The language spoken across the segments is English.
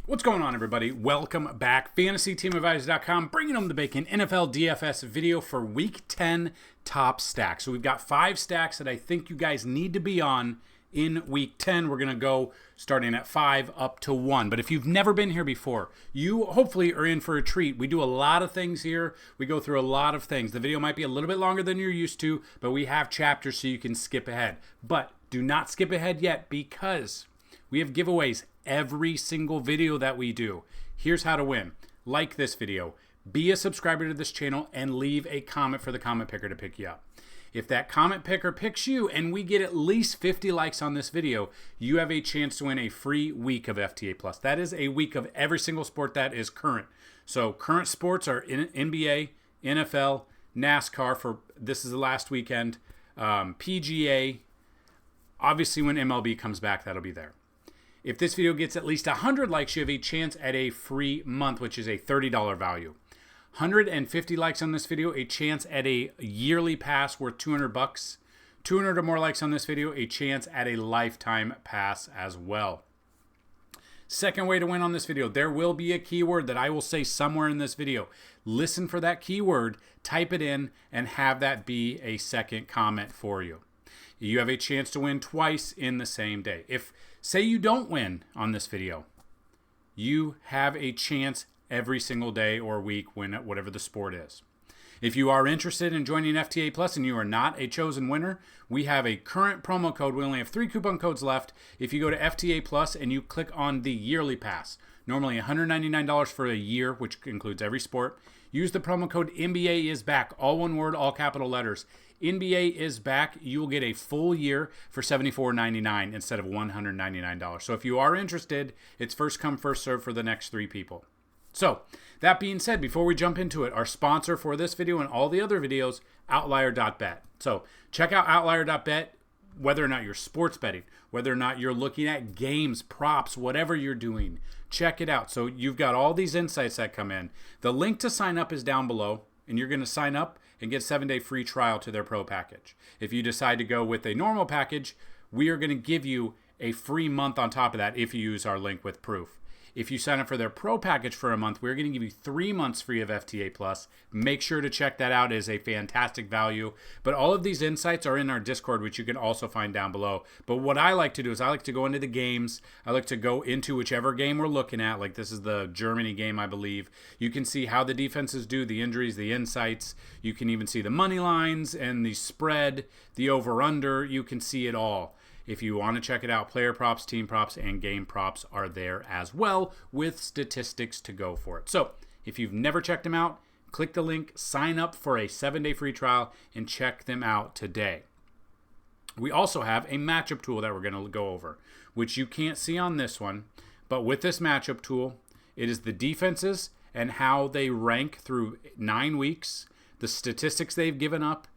What's going on, everybody? Welcome back. FantasyTeamAdvisor.com bringing home the bacon NFL DFS video for Week 10 top stacks. So we've got 5 stacks that I think you guys need to be on in Week 10. We're going to go starting at 5 up to 1. But if you've never been here before, you hopefully are in for a treat. We do a lot of things here. We go through a lot of things. The video might be a little bit longer than you're used to, but we have chapters so you can skip ahead. But do not skip ahead yet because we have giveaways every single video that we do. Here's how to win. Like this video, be a subscriber to this channel, and leave a comment for the comment picker to pick you up. If that comment picker picks you and we get at least 50 likes on this video, you have a chance to win a free week of FTA+. That is a week of every single sport that is current. So current sports are NBA, NFL, NASCAR for this is the last weekend, PGA. Obviously, when MLB comes back, that'll be there. If this video gets at least 100 likes, you have a chance at a free month, which is a $30 value. 150 likes on this video, a chance at a yearly pass worth $200. 200 or more likes on this video, a chance at a lifetime pass as well. Second way to win on this video, there will be a keyword that I will say somewhere in this video. Listen for that keyword, type it in, and have that be a second comment for you. You have a chance to win twice in the same day. If, say you don't win on this video, you have a chance every single day or week, win at whatever the sport is. If you are interested in joining FTA Plus and you are not a chosen winner, we have a current promo code. We only have 3 coupon codes left. If you go to FTA Plus and you click on the yearly pass, normally $199 for a year, which includes every sport, use the promo code NBA is back, all one word, all capital letters. NBA is back. You will get a full year for $74.99 instead of $199. So if you are interested, it's first come, first serve for the next 3 people. So that being said, before we jump into it, our sponsor for this video and all the other videos, Outlier.Bet. So check out Outlier.Bet, whether or not you're sports betting, whether or not you're looking at games, props, whatever you're doing, check it out. So you've got all these insights that come in. The link to sign up is down below, and you're going to sign up and get a 7-day free trial to their pro package. If you decide to go with a normal package, we are going to give you a free month on top of that if you use our link with proof. If you sign up for their pro package for a month, we're going to give you 3 months free of FTA Plus. Make sure to check that out. It is a fantastic value. But all of these insights are in our Discord, which you can also find down below. But what I like to do is I like to go into the games. I like to go into whichever game we're looking at. Like this is the Germany game, I believe. You can see how the defenses do, the injuries, the insights. You can even see the money lines and the spread, the over-under. You can see it all. If you want to check it out, player props, team props, and game props are there as well with statistics to go for it. So if you've never checked them out, click the link, sign up for a 7-day free trial, and check them out today. We also have a matchup tool that we're going to go over, which you can't see on this one. But with this matchup tool, it is the defenses and how they rank through 9 weeks, the statistics they've given up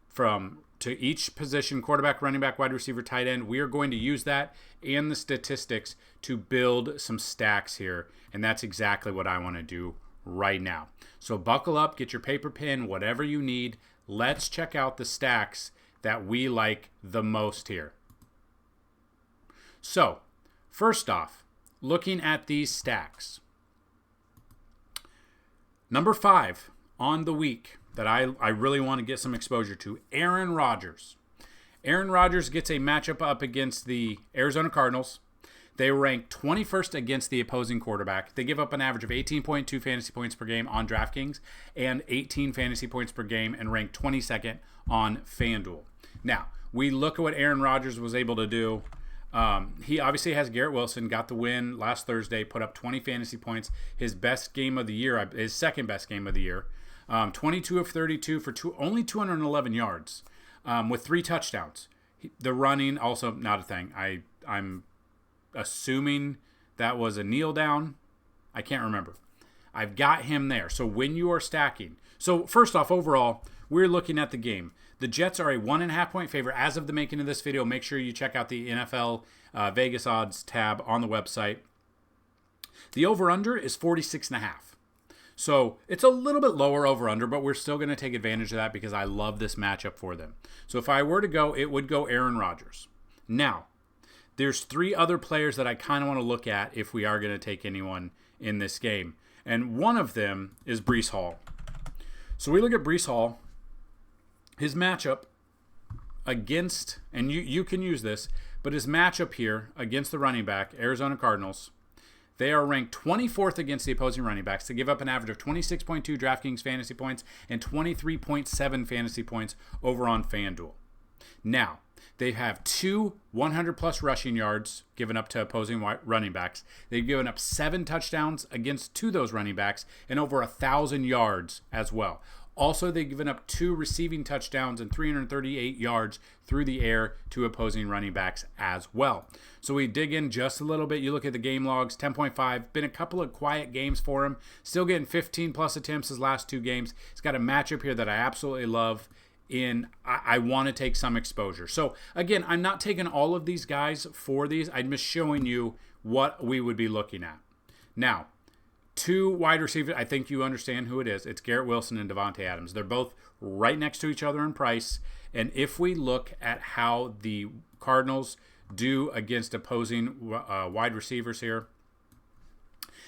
from to each position, quarterback, running back, wide receiver, tight end. We are going to use that and the statistics to build some stacks here, and that's exactly what I want to do right now. So buckle up, get your paper, pen, whatever you need. Let's check out the stacks that we like the most here. So, first off, looking at these stacks. Number 5 on the week that I really want to get some exposure to, Aaron Rodgers. Aaron Rodgers gets a matchup up against the Arizona Cardinals. They rank 21st against the opposing quarterback. They give up an average of 18.2 fantasy points per game on DraftKings and 18 fantasy points per game and rank 22nd on Fanduel. Now, we look at what Aaron Rodgers was able to do. He obviously has Garrett Wilson, got the win last Thursday, put up 20 fantasy points. His best game of the year, his second best game of the year. 22 of 32 for only 211 yards with 3 touchdowns. The running, also not a thing. I'm assuming that was a kneel down. I can't remember. I've got him there. So when you are stacking. So first off, overall, we're looking at the game. The Jets are a 1.5 point favorite as of the making of this video. Make sure you check out the NFL Vegas odds tab on the website. The over-under is 46.5. So it's a little bit lower over-under, but we're still going to take advantage of that because I love this matchup for them. So if I were to go, it would go Aaron Rodgers. Now, there's 3 other players that I kind of want to look at if we are going to take anyone in this game. And one of them is Breece Hall. So we look at Breece Hall. His matchup against, and you can use this, but his matchup here against the running back, Arizona Cardinals, they are ranked 24th against the opposing running backs. They give up an average of 26.2 DraftKings fantasy points and 23.7 fantasy points over on Fanduel. Now, they have 2 100-plus rushing yards given up to opposing running backs. They've given up 7 touchdowns to those running backs and over 1,000 yards as well. Also, they've given up 2 receiving touchdowns and 338 yards through the air to opposing running backs as well. So we dig in just a little bit. You look at the game logs, 10.5. Been a couple of quiet games for him. Still getting 15-plus attempts his last 2 games. He's got a matchup here that I absolutely love. I want to take some exposure. So, again, I'm not taking all of these guys for these. I'm just showing you what we would be looking at. Now, 2 wide receivers, I think you understand who it is. It's Garrett Wilson and Davante Adams. They're both right next to each other in price. And if we look at how the Cardinals do against opposing wide receivers here,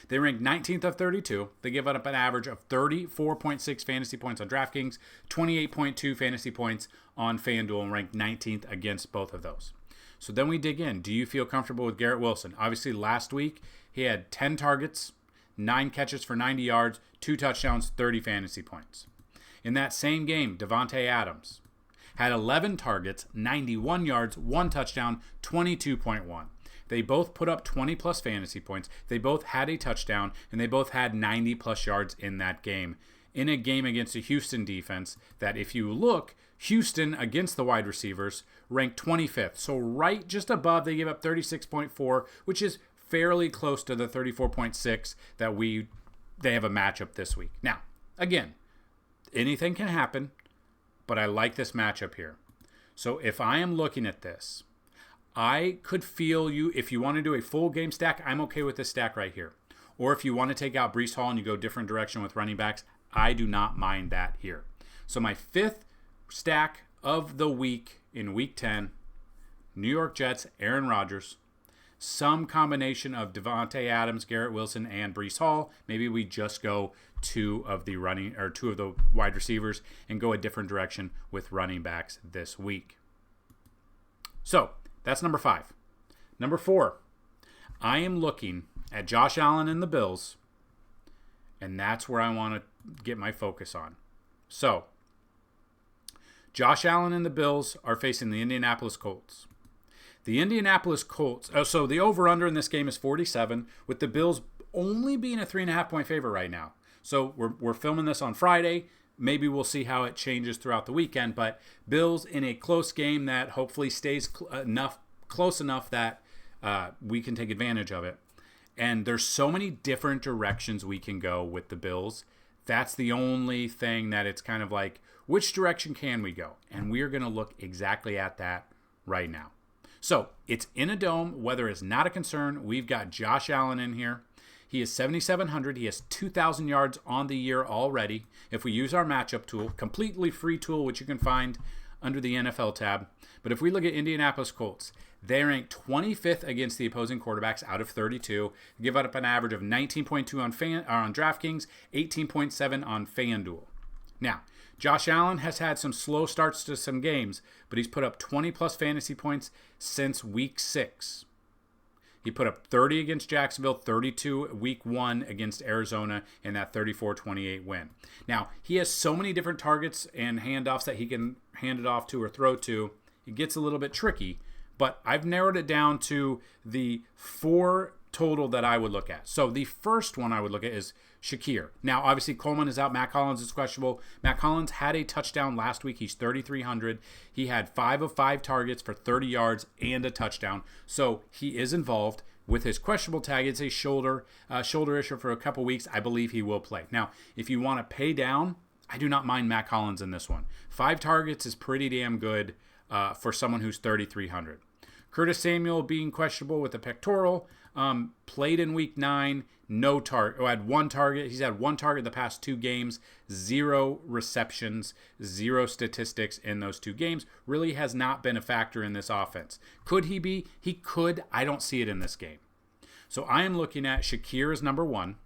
they rank 19th of 32. They give up an average of 34.6 fantasy points on DraftKings, 28.2 fantasy points on FanDuel, and rank 19th against both of those. So then we dig in. Do you feel comfortable with Garrett Wilson? Obviously, last week he had 10 targets, 9 catches for 90 yards, 2 touchdowns, 30 fantasy points. In that same game, Davante Adams had 11 targets, 91 yards, 1 touchdown, 22.1. They both put up 20-plus fantasy points. They both had a touchdown, and they both had 90-plus yards in that game. In a game against a Houston defense that, if you look, Houston against the wide receivers ranked 25th. So right just above, they give up 36.4, which is fairly close to the 34.6 that they have a matchup this week. Now, again, anything can happen, but I like this matchup here. So if I am looking at this, I could feel you, if you want to do a full game stack, I'm okay with this stack right here. Or if you want to take out Breece Hall and you go different direction with running backs, I do not mind that here. So my 5th stack of the week in Week 10, New York Jets, Aaron Rodgers, some combination of Davante Adams, Garrett Wilson, and Breece Hall. Maybe we just go 2 of the wide receivers and go a different direction with running backs this week. So that's number 5. Number 4, I am looking at Josh Allen and the Bills, and that's where I want to get my focus on. So, Josh Allen and the Bills are facing the Indianapolis Colts. The Indianapolis Colts, so the over-under in this game is 47, with the Bills only being a 3.5-point favorite right now. So we're filming this on Friday. Maybe we'll see how it changes throughout the weekend, but Bills in a close game that hopefully stays close enough that we can take advantage of it. And there's so many different directions we can go with the Bills. That's the only thing that it's kind of like, which direction can we go? And we are going to look exactly at that right now. So it's in a dome. Weather is not a concern. We've got Josh Allen in here. He is 7,700. He has 2,000 yards on the year already. If we use our matchup tool, completely free tool, which you can find under the NFL tab. But if we look at Indianapolis Colts, they rank 25th against the opposing quarterbacks out of 32. They give up an average of 19.2 on DraftKings, 18.7 on FanDuel. Now, Josh Allen has had some slow starts to some games, but he's put up 20-plus fantasy points since Week 6. He put up 30 against Jacksonville, 32 Week 1 against Arizona, and that 34-28 win. Now, he has so many different targets and handoffs that he can hand it off to or throw to. It gets a little bit tricky, but I've narrowed it down to the 4 total that I would look at. So the first one I would look at is Shakir. Now, obviously, Coleman is out. Matt Collins is questionable. Matt Collins had a touchdown last week. He's 3,300. He had 5 of 5 targets for 30 yards and a touchdown. So he is involved. With his questionable tag, it's a shoulder issue for a couple weeks. I believe he will play. Now, if you want to pay down, I do not mind Matt Collins in this one. 5 targets is pretty damn good for someone who's 3,300. Curtis Samuel being questionable with a pectoral. Played in week 9, no target. Had one target. He's had one target the past 2 games, 0 receptions, 0 statistics in those 2 games. Really has not been a factor in this offense. Could he be? He could. I don't see it in this game. So I am looking at Shakir as number 1.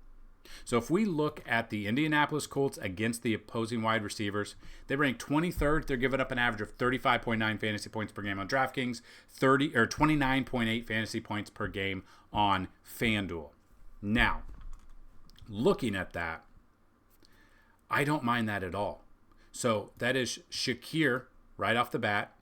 So if we look at the Indianapolis Colts against the opposing wide receivers, they rank 23rd. They're giving up an average of 35.9 fantasy points per game on DraftKings, 29.8 fantasy points per game on Fanduel. Now, looking at that, I don't mind that at all. So that is Shakir right off the bat.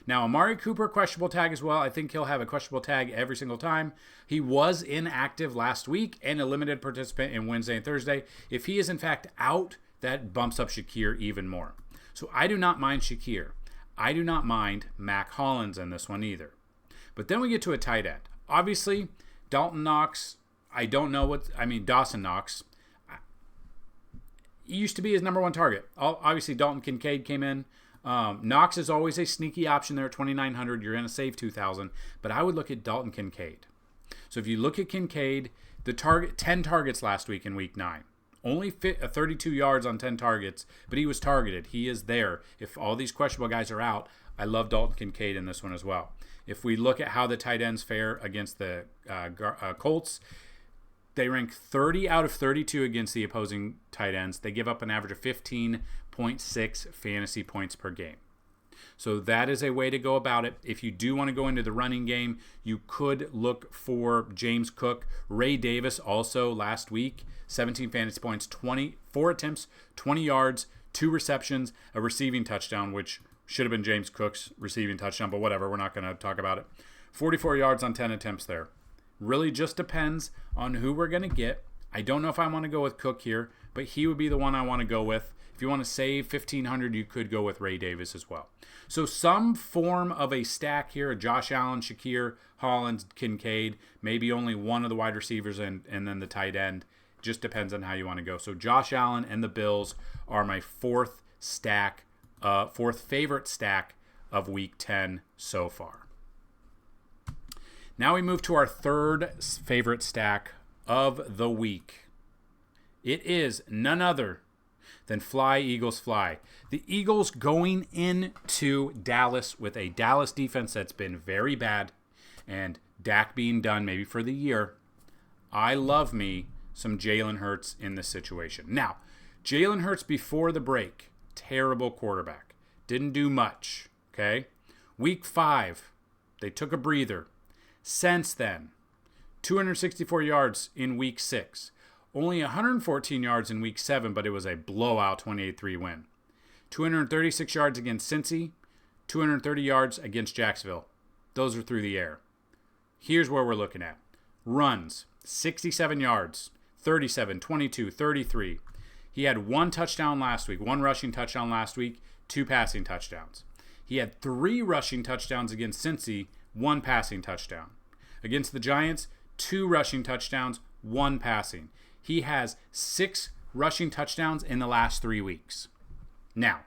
Now, Amari Cooper, questionable tag as well. I think he'll have a questionable tag every single time. He was inactive last week and a limited participant in Wednesday and Thursday. If he is, in fact, out, that bumps up Shakir even more. So I do not mind Shakir. I do not mind Mac Hollins in this one either. But then we get to a tight end. Obviously, Dawson Knox, Dawson Knox. He used to be his number 1 target. Obviously, Dalton Kincaid came in. Knox is always a sneaky option there at 2,900. You're going to save 2,000, but I would look at Dalton Kincaid. So if you look at Kincaid, 10 targets last week in week 9. Only 32 yards on 10 targets, but he was targeted. He is there. If all these questionable guys are out, I love Dalton Kincaid in this one as well. If we look at how the tight ends fare against the Colts, they rank 30 out of 32 against the opposing tight ends. They give up an average of 15.6 fantasy points per game. So that is a way to go about it. If you do want to go into the running game, you could look for James Cook. Ray Davis also last week, 17 fantasy points, 24 attempts, 20 yards, 2 receptions, a receiving touchdown, which should have been James Cook's receiving touchdown, but whatever, we're not going to talk about it. 44 yards on 10 attempts there. Really just depends on who we're going to get. I don't know if I want to go with Cook here, but he would be the one I want to go with. If you want to save 1,500, you could go with Ray Davis as well. So some form of a stack here, Josh Allen, Shakir, Hollins, Kincaid, maybe only one of the wide receivers and then the tight end. Just depends on how you want to go. So Josh Allen and the Bills are my fourth favorite stack of Week 10 so far. Now we move to our third favorite stack of the week. It is none other than Fly, Eagles, Fly. The Eagles going into Dallas with a Dallas defense that's been very bad, and Dak being done maybe for the year. I love me some Jalen Hurts in this situation. Now, Jalen Hurts before the break, terrible quarterback. Didn't do much, okay? Week 5, they took a breather. Since then, 264 yards in Week 6. Only 114 yards in Week 7, but it was a blowout 28-3 win. 236 yards against Cincy, 230 yards against Jacksonville. Those are through the air. Here's where we're looking at. Runs, 67 yards, 37, 22, 33. He had 1 touchdown last week, 1 rushing touchdown last week, 2 passing touchdowns. He had 3 rushing touchdowns against Cincy, 1 passing touchdown. Against the Giants, 2 rushing touchdowns, 1 passing. He has 6 rushing touchdowns in the last 3 weeks. Now,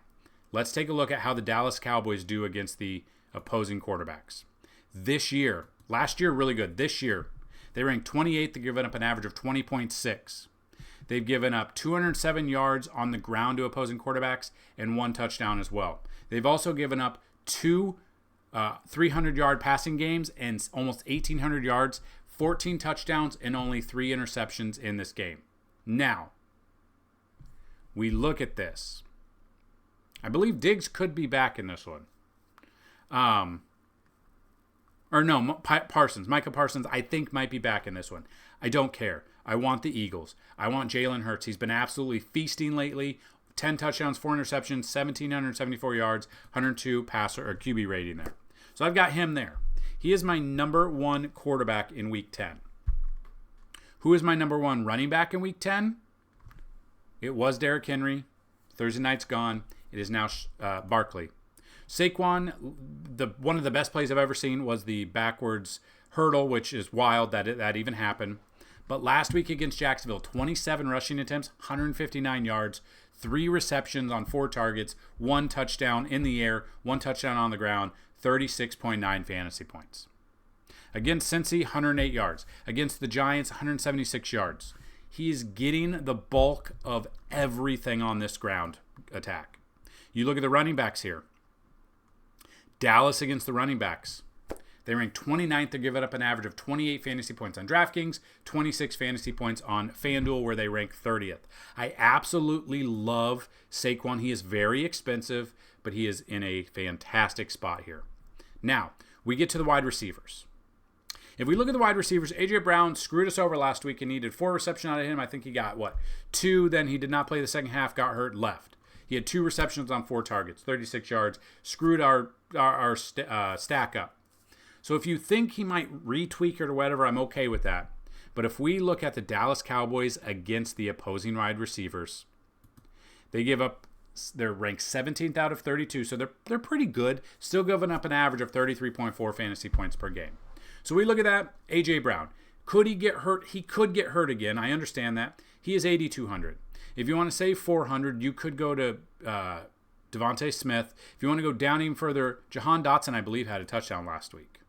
let's take a look at how the Dallas Cowboys do against the opposing quarterbacks. Last year, really good. This year, they ranked 28th. They're giving up an average of 20.6. They've given up 207 yards on the ground to opposing quarterbacks and 1 touchdown as well. They've also given up 2 300-yard passing games and almost 1,800 yards, 14 touchdowns, and only 3 interceptions in this game. Now, we look at this. I believe Diggs could be back in this one. Parsons. Micah Parsons, I think, might be back in this one. I don't care. I want the Eagles. I want Jalen Hurts. He's been absolutely feasting lately. 10 touchdowns, 4 interceptions, 1,774 yards, 102 passer or QB rating there. So I've got him there. He is my number 1 quarterback in Week 10. Who is my number 1 running back in Week 10? It was Derrick Henry. Thursday night's gone. It is now Barkley. Saquon, one of the best plays I've ever seen was the backwards hurdle, which is wild that even happened. But last week against Jacksonville, 27 rushing attempts, 159 yards, 3 receptions on 4 targets, 1 touchdown in the air, 1 touchdown on the ground, 36.9 fantasy points. Against Cincy, 108 yards. Against the Giants, 176 yards. He's getting the bulk of everything on this ground attack. You look at the running backs here. Dallas against the running backs. They rank 29th. They're giving up an average of 28 fantasy points on DraftKings, 26 fantasy points on Fanduel, where they rank 30th. I absolutely love Saquon. He is very expensive, but he is in a fantastic spot here. Now, we get to the wide receivers. If we look at the wide receivers, A.J. Brown screwed us over last week and needed 4 receptions out of him. I think he got, 2. Then he did not play the second half, got hurt, left. He had 2 receptions on 4 targets, 36 yards, screwed our stack up. So if you think he might retweak it or whatever, I'm okay with that. But if we look at the Dallas Cowboys against the opposing wide receivers, they're ranked 17th out of 32, so they're pretty good, still giving up an average of 33.4 fantasy points per game. So we look at that, A.J. Brown. Could he get hurt? He could get hurt again. I understand that. He is 8,200. If you want to save 400, you could go to Devontae Smith. If you want to go down even further, Jahan Dotson, I believe, had a touchdown last week.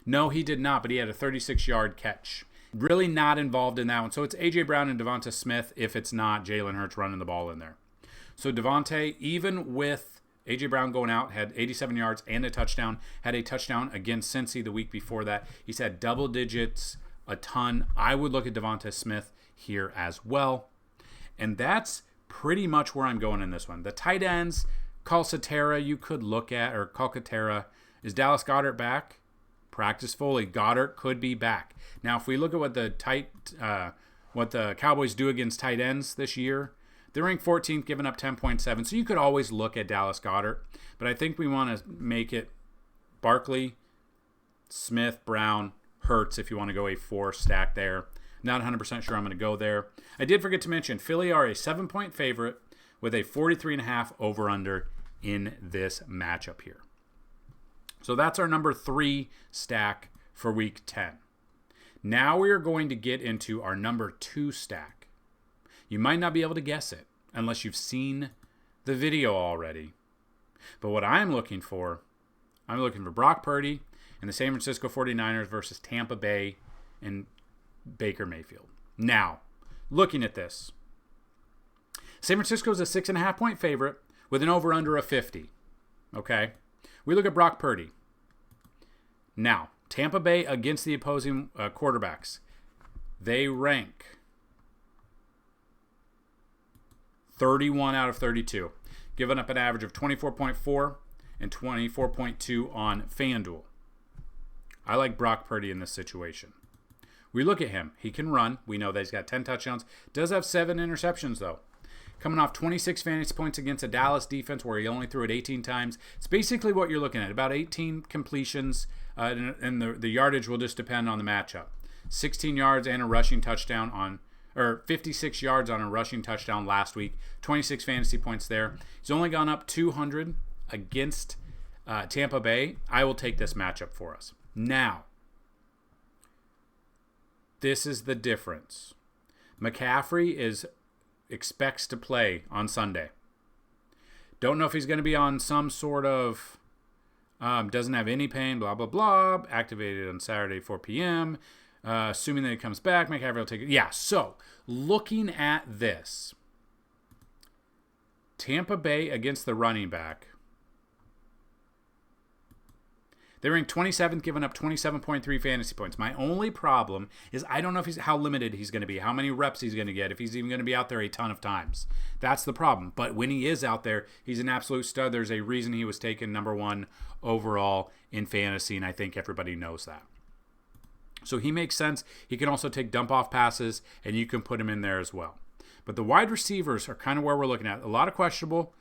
No, he did not, but he had a 36-yard catch. Really not involved in that one. So it's A.J. Brown and Devonta Smith if it's not Jalen Hurts running the ball in there. So Devontae, even with A.J. Brown going out, had 87 yards and a touchdown. Had a touchdown against Cincy the week before that. He's had double digits a ton. I would look at Devonta Smith here as well. And that's pretty much where I'm going in this one. The tight ends, Calcaterra, you could look at, or Calcaterra. Is Dallas Goedert back? Practice fully. Goddard could be back. Now, if we look at what the Cowboys do against tight ends this year, they're ranked 14th, giving up 10.7. So you could always look at Dallas Goedert. But I think we want to make it Barkley, Smith, Brown, Hurts if you want to go a 4 stack there. Not 100% sure I'm going to go there. I did forget to mention, Philly are a 7-point favorite with a 43.5 over-under in this matchup here. So that's our number 3 stack for Week 10. Now we are going to get into our number 2 stack. You might not be able to guess it unless you've seen the video already. But what I'm looking for Brock Purdy and the San Francisco 49ers versus Tampa Bay and Baker Mayfield. Now, looking at this, San Francisco is a 6.5-point favorite with an over-under of 50. Okay? We look at Brock Purdy. Now, Tampa Bay against the opposing quarterbacks. They rank 31 out of 32, giving up an average of 24.4 and 24.2 on FanDuel. I like Brock Purdy in this situation. We look at him. He can run. We know that he's got 10 touchdowns. Does have 7 interceptions, though. Coming off 26 fantasy points against a Dallas defense where he only threw it 18 times. It's basically what you're looking at. About 18 completions, and the yardage will just depend on the matchup. 16 yards and a rushing touchdown 56 yards on a rushing touchdown last week. 26 fantasy points there. He's only gone up 200 against Tampa Bay. I will take this matchup for us. Now, this is the difference. McCaffrey expects to play on Sunday. Don't know if he's going to be on some sort of doesn't have any pain, blah, blah, blah. Activated on Saturday, 4 p.m. Assuming that he comes back, McCaffrey will take it. Yeah, so looking at this, Tampa Bay against the running back. They ranked 27th, giving up 27.3 fantasy points. My only problem is I don't know how limited he's going to be, how many reps he's going to get, if he's even going to be out there a ton of times. That's the problem. But when he is out there, he's an absolute stud. There's a reason he was taken number 1 overall in fantasy, and I think everybody knows that. So he makes sense. He can also take dump-off passes, and you can put him in there as well. But the wide receivers are kind of where we're looking at. A lot of questionable.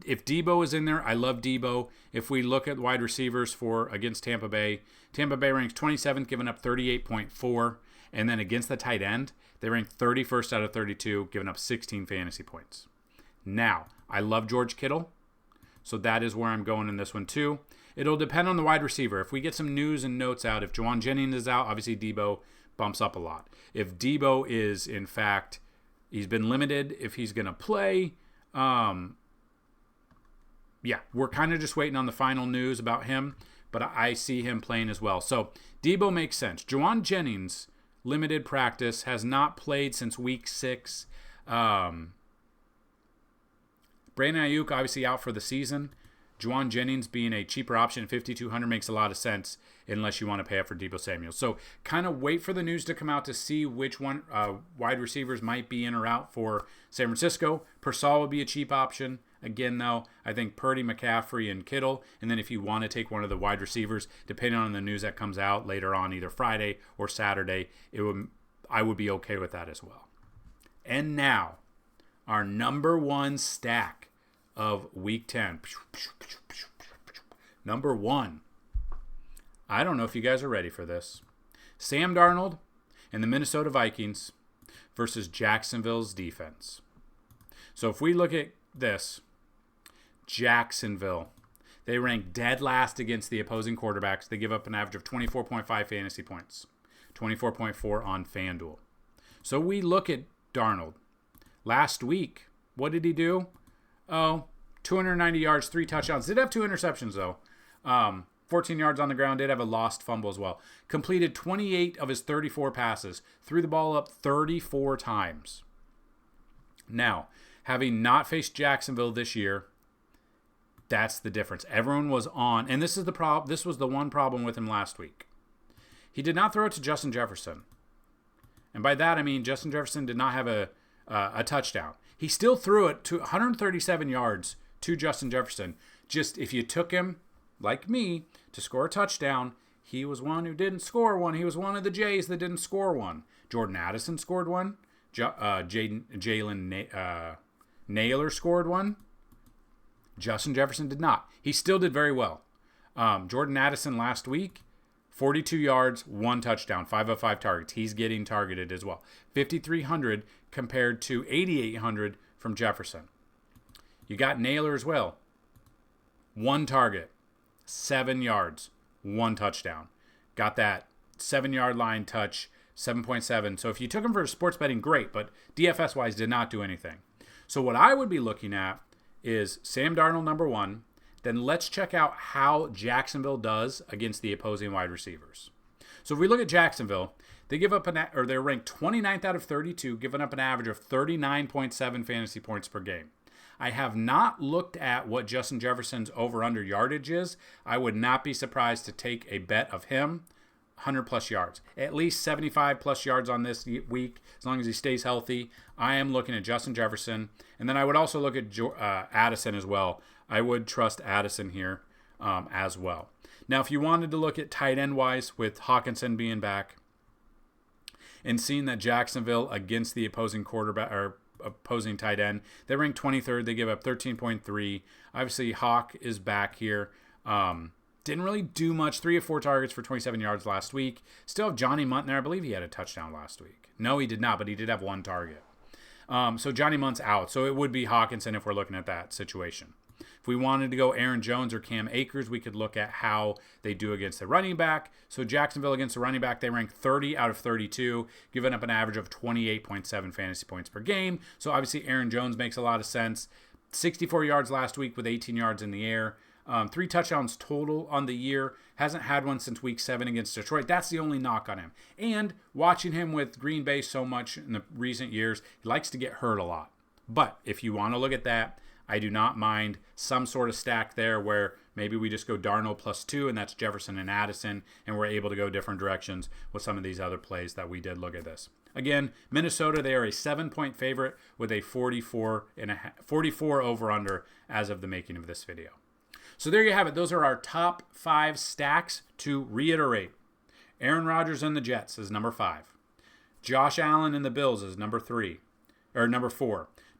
If Debo is in there, I love Debo. If we look at wide receivers against Tampa Bay ranks 27th, giving up 38.4. And then against the tight end, they rank 31st out of 32, giving up 16 fantasy points. Now, I love George Kittle, so that is where I'm going in this one too. It'll depend on the wide receiver. If we get some news and notes out, if Juwan Jennings is out, obviously Debo bumps up a lot. If Debo is, in fact, he's been limited, if he's going to play, yeah, we're kind of just waiting on the final news about him. but I see him playing as well. So Debo makes sense. Juwan Jennings, limited practice, has not played since week 6. Brandon Ayuk obviously out for the season. Juwan Jennings being a cheaper option at 5,200 makes a lot of sense unless you want to pay up for Deebo Samuel. So kind of wait for the news to come out to see which one wide receivers might be in or out for San Francisco. Persall would be a cheap option. Again, though, I think Purdy, McCaffrey, and Kittle. And then if you want to take one of the wide receivers, depending on the news that comes out later on, either Friday or Saturday, I would be okay with that as well. And now, our number 1 stack of Week 10. Number 1. I don't know if you guys are ready for this. Sam Darnold and the Minnesota Vikings versus Jacksonville's defense. So if we look at this, Jacksonville, they rank dead last against the opposing quarterbacks. They give up an average of 24.5 fantasy points, 24.4 on Fanduel. So we look at Darnold. Last week, what did he do? 290 yards, 3 touchdowns. Did have 2 interceptions, though. 14 yards on the ground. Did have a lost fumble as well. Completed 28 of his 34 passes. Threw the ball up 34 times. Now, having not faced Jacksonville this year, that's the difference. Everyone was on, and this is the problem. This was the one problem with him last week. He did not throw it to Justin Jefferson, and by that I mean Justin Jefferson did not have a touchdown. He still threw it to 137 yards to Justin Jefferson. Just if you took him, like me, to score a touchdown, he was one who didn't score one. He was one of the Jays that didn't score one. Jordan Addison scored one. Jalen Naylor scored one. Justin Jefferson did not. He still did very well. Jordan Addison last week, 42 yards, 1 touchdown, 5 of 5 targets. He's getting targeted as well. 5,300 compared to 8,800 from Jefferson. You got Naylor as well. 1 target, 7 yards, 1 touchdown. Got that 7-yard line touch, 7.7. So if you took him for sports betting, great, but DFS-wise did not do anything. So what I would be looking at is Sam Darnold, number 1. Then let's check out how Jacksonville does against the opposing wide receivers. So if we look at Jacksonville, they give up they're ranked 29th out of 32, giving up an average of 39.7 fantasy points per game. I have not looked at what Justin Jefferson's over-under yardage is. I would not be surprised to take a bet of him, 100-plus yards. At least 75-plus yards on this week, as long as he stays healthy. I am looking at Justin Jefferson. And then I would also look at Addison as well. I would trust Addison here as well. Now, if you wanted to look at tight end-wise with Hawkinson being back and seeing that Jacksonville against the opposing quarterback or opposing tight end, they rank 23rd. They give up 13.3. Obviously, Hawk is back here. Didn't really do much. 3 of 4 targets for 27 yards last week. Still have Johnny Munt there. I believe he had a touchdown last week. No, he did not, but he did have 1 target. So Johnny Munt's out. So it would be Hawkinson if we're looking at that situation. If we wanted to go Aaron Jones or Cam Akers, we could look at how they do against the running back. So Jacksonville against the running back, they rank 30 out of 32, giving up an average of 28.7 fantasy points per game. So obviously Aaron Jones makes a lot of sense. 64 yards last week with 18 yards in the air. 3 touchdowns total on the year. Hasn't had one since week 7 against Detroit. That's the only knock on him. And watching him with Green Bay so much in the recent years, he likes to get hurt a lot. But if you want to look at that, I do not mind some sort of stack there where maybe we just go Darnold plus 2, and that's Jefferson and Addison, and we're able to go different directions with some of these other plays that we did look at this. Again, Minnesota, they are a 7-point favorite with a 44 over-under as of the making of this video. So there you have it. Those are our top 5 stacks. To reiterate, Aaron Rodgers and the Jets is number 5. Josh Allen and the Bills is number 4.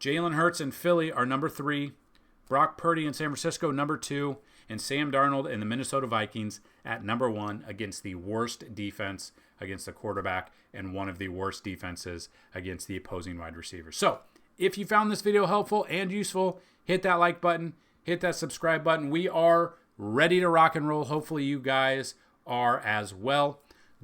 Jalen Hurts and Philly are number 3. Brock Purdy and San Francisco, number 2. And Sam Darnold and the Minnesota Vikings at number 1 against the worst defense against the quarterback and one of the worst defenses against the opposing wide receivers. So if you found this video helpful and useful, hit that like button, hit that subscribe button. We are ready to rock and roll. Hopefully you guys are as well.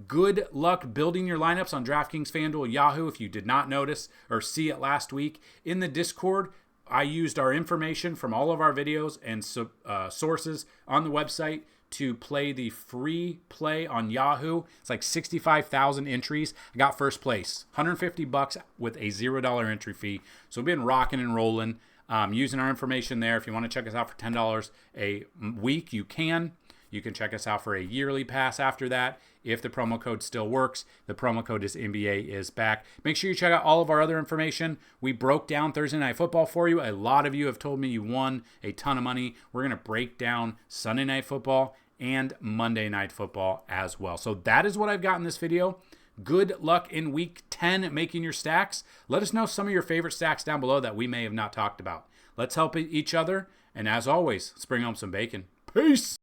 Good luck building your lineups on DraftKings, Fanduel, Yahoo. If you did not notice or see it last week, in the Discord, I used our information from all of our videos and sources on the website to play the free play on Yahoo. It's like 65,000 entries. I got first place, $150 with a $0 entry fee. So we've been rocking and rolling, using our information there. If you want to check us out for $10 a week, you can. You can check us out for a yearly pass after that. If the promo code still works, the promo code is NBA is back. Make sure you check out all of our other information. We broke down Thursday Night Football for you. A lot of you have told me you won a ton of money. We're going to break down Sunday Night Football and Monday Night Football as well. So that is what I've got in this video. Good luck in week 10 at making your stacks. Let us know some of your favorite stacks down below that we may have not talked about. Let's help each other. And as always, let's bring home some bacon. Peace.